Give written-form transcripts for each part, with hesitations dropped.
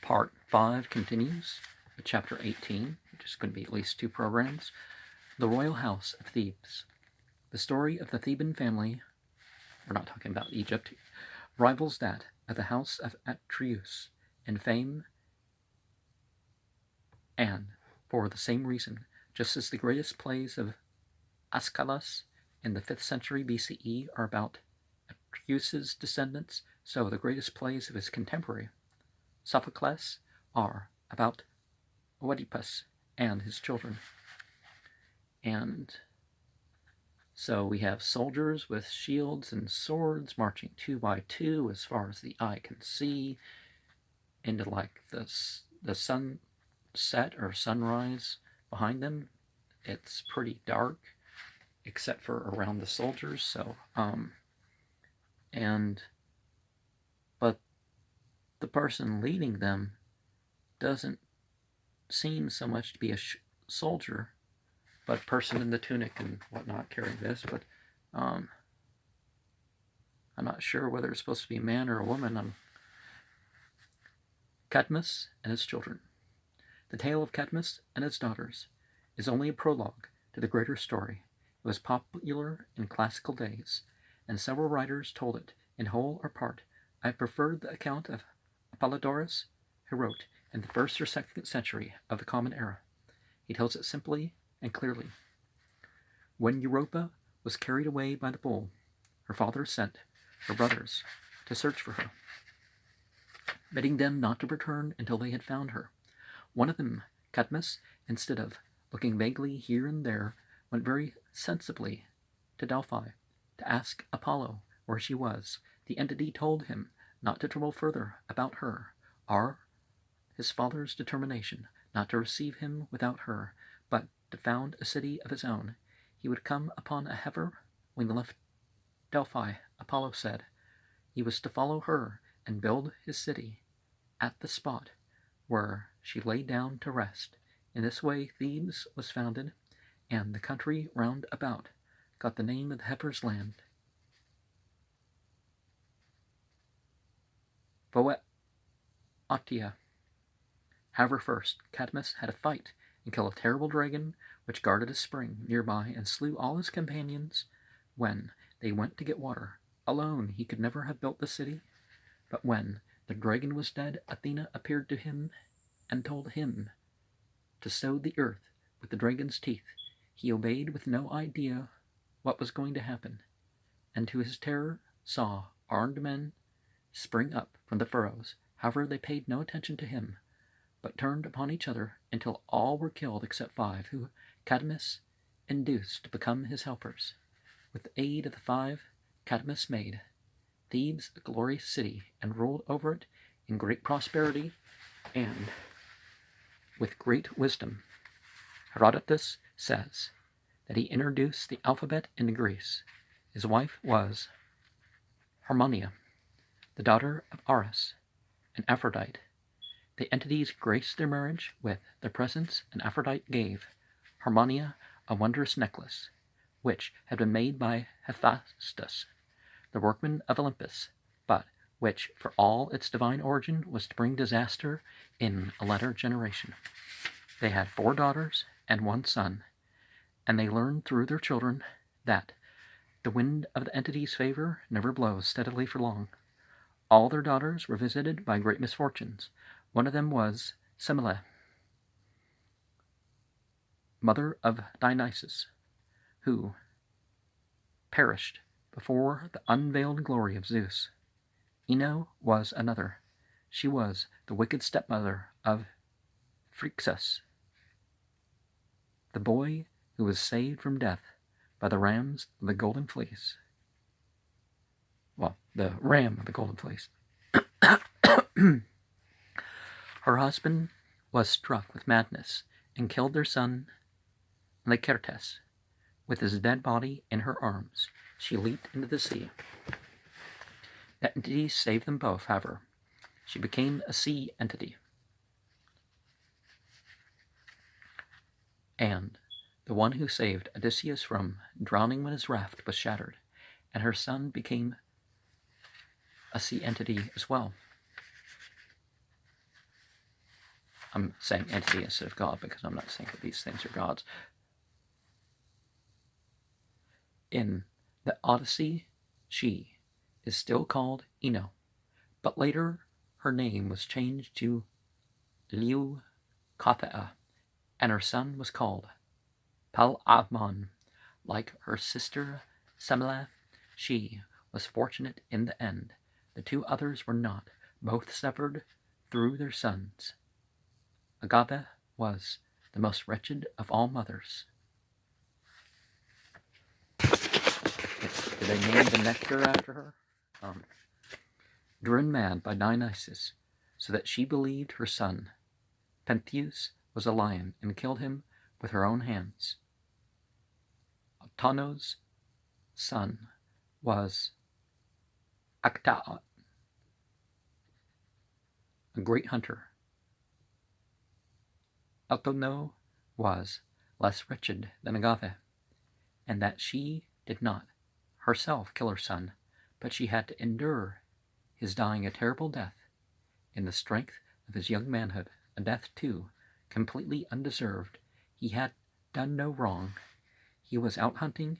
Part 5 continues with Chapter 18, which is going to be at least 2 programs. The Royal House of Thebes. The story of the Theban family, we're not talking about Egypt, rivals that of the house of Atreus in fame, and for the same reason, just as the greatest plays of Aeschylus in the 5th century BCE are about Atreus' descendants, so the greatest plays of his contemporary, Sophocles, are about Oedipus and his children. And so we have soldiers with shields and swords marching 2 by 2 as far as the eye can see into like the sunset or sunrise behind them. It's pretty dark except for around the soldiers, so but the person leading them doesn't seem so much to be a soldier, but person in the tunic and whatnot carrying this, but I'm not sure whether it's supposed to be a man or a woman. Cadmus and his children. The tale of Cadmus and his daughters is only a prologue to the greater story. It was popular in classical days, and several writers told it in whole or part. I have preferred the account of Apollodorus, who wrote in the 1st or 2nd century of the Common Era. He tells it simply and clearly. When Europa was carried away by the bull, her father sent her brothers to search for her, bidding them not to return until they had found her. One of them, Cadmus, instead of looking vaguely here and there, went very sensibly to Delphi to ask Apollo where she was. The entity told him not to trouble further about her, or his father's determination not to receive him without her, but to found a city of his own. He would come upon a heifer when he left Delphi. Apollo said he was to follow her and build his city at the spot where she lay down to rest. In this way Thebes was founded, and the country round about got the name of the heifer's land. Boeotia. However, first Cadmus had a fight and killed a terrible dragon which guarded a spring nearby and slew all his companions when they went to get water. Alone he could never have built the city, but when the dragon was dead, Athena appeared to him and told him to sow the earth with the dragon's teeth. He obeyed with no idea what was going to happen, and to his terror saw armed men spring up from the furrows. However, they paid no attention to him, but turned upon each other until all were killed except 5, who Cadmus induced to become his helpers. With the aid of the 5, Cadmus made Thebes a glorious city and ruled over it in great prosperity and with great wisdom. Herodotus says that he introduced the alphabet into Greece. His wife was Harmonia, the daughter of Ares and Aphrodite. The entities graced their marriage with their presence, and Aphrodite gave Harmonia a wondrous necklace, which had been made by Hephaestus, the workman of Olympus, but which, for all its divine origin, was to bring disaster in a latter generation. They had 4 daughters and 1 son, and they learned through their children that the wind of the entity's favor never blows steadily for long. All their daughters were visited by great misfortunes. One of them was Semele, mother of Dionysus, who perished before the unveiled glory of Zeus. Ino was another. She was the wicked stepmother of Phrixus, the boy who was saved from death by the rams of the golden fleece. Well, the ram of the golden fleece. Her husband was struck with madness and killed their son Lycurgus. With his dead body in her arms, she leaped into the sea. That entity saved them both, however. She became a sea entity. And the one who saved Odysseus from drowning when his raft was shattered, and her son became a sea entity as well. I'm saying entity instead of God because I'm not saying that these things are gods. In the Odyssey, she is still called Ino, but later her name was changed to Leucothea, and her son was called Palamon. Like her sister Semele, she was fortunate in the end. The two others were not. Both suffered through their sons. Agave was the most wretched of all mothers. Did they name the nectar after her? Driven mad by Dionysus, so that she believed her son Pentheus was a lion and killed him with her own hands. Autono's son was Actaot, a great hunter. Autono was less wretched than Agave, and that she did not herself kill her son, but she had to endure his dying a terrible death in the strength of his young manhood, a death, too, completely undeserved. He had done no wrong. He was out hunting,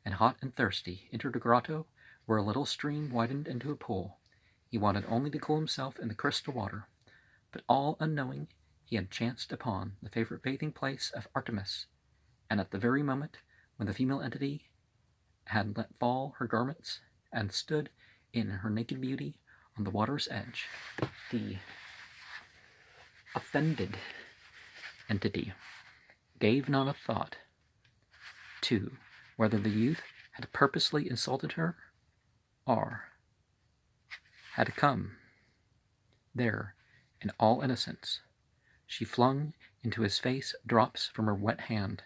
and hot and thirsty, entered a grotto where a little stream widened into a pool. He wanted only to cool himself in the crystal water, but all unknowing he had chanced upon the favorite bathing place of Artemis, and at the very moment when the female entity had let fall her garments and stood in her naked beauty on the water's edge, the offended entity gave not a thought to whether the youth had purposely insulted her or had come there in all innocence. She flung into his face drops from her wet hand.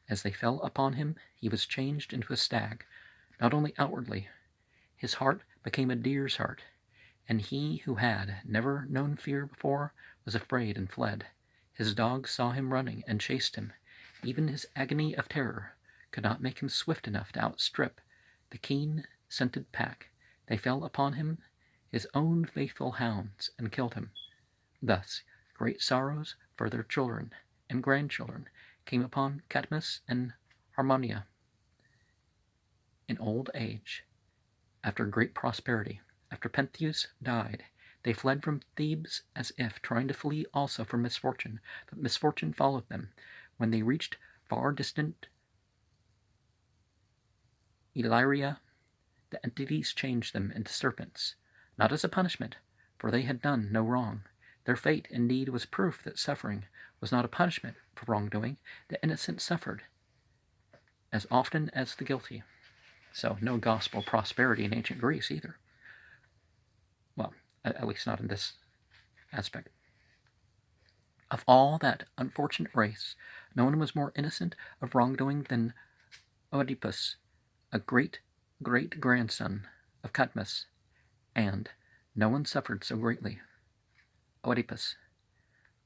As they fell upon him, he was changed into a stag, not only outwardly. His heart became a deer's heart, and he who had never known fear before was afraid and fled. His dogs saw him running and chased him. Even his agony of terror could not make him swift enough to outstrip the keen-scented pack. They fell upon him, his own faithful hounds, and killed him. Thus great sorrows for their children and grandchildren came upon Cadmus and Harmonia in old age. After great prosperity, after Pentheus died, they fled from Thebes as if trying to flee also from misfortune, but misfortune followed them. When they reached far distant Illyria, the entities changed them into serpents, not as a punishment, for they had done no wrong. Their fate, indeed, was proof that suffering was not a punishment for wrongdoing. The innocent suffered as often as the guilty. So no gospel prosperity in ancient Greece either. Well, at least not in this aspect. Of all that unfortunate race, no one was more innocent of wrongdoing than Oedipus, a great-great-grandson of Cadmus, and no one suffered so greatly. Oedipus.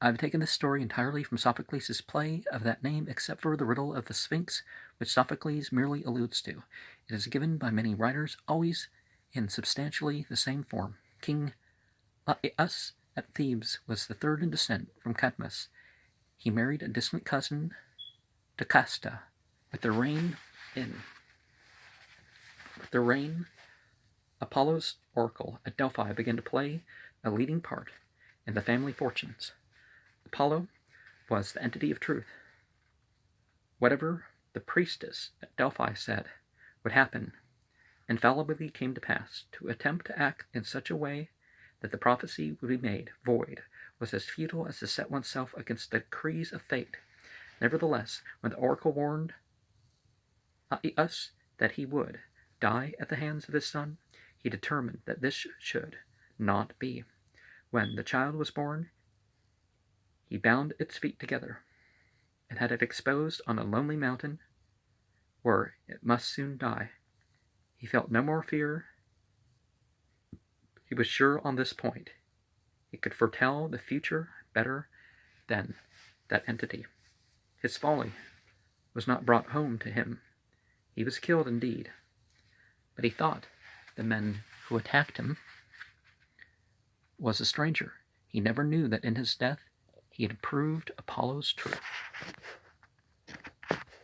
I have taken this story entirely from Sophocles' play of that name, except for the riddle of the Sphinx, which Sophocles merely alludes to. It is given by many writers, always in substantially the same form. King Laïus at Thebes was the third in descent from Cadmus. He married a distant cousin, Jocasta. With their reign, Apollo's oracle at Delphi began to play a leading part in the family fortunes. Apollo was the entity of truth. Whatever the priestess at Delphi said would happen infallibly came to pass. To attempt to act in such a way that the prophecy would be made void was as futile as to set oneself against the decrees of fate. Nevertheless, when the oracle warned Laïus that he would die at the hands of his son, he determined that this should not be. When the child was born, he bound its feet together and had it exposed on a lonely mountain where it must soon die. He felt no more fear. He was sure on this point. He could foretell the future better than that entity. His folly was not brought home to him. He was killed indeed, but he thought the men who attacked him was a stranger. He never knew that in his death He had proved Apollo's truth.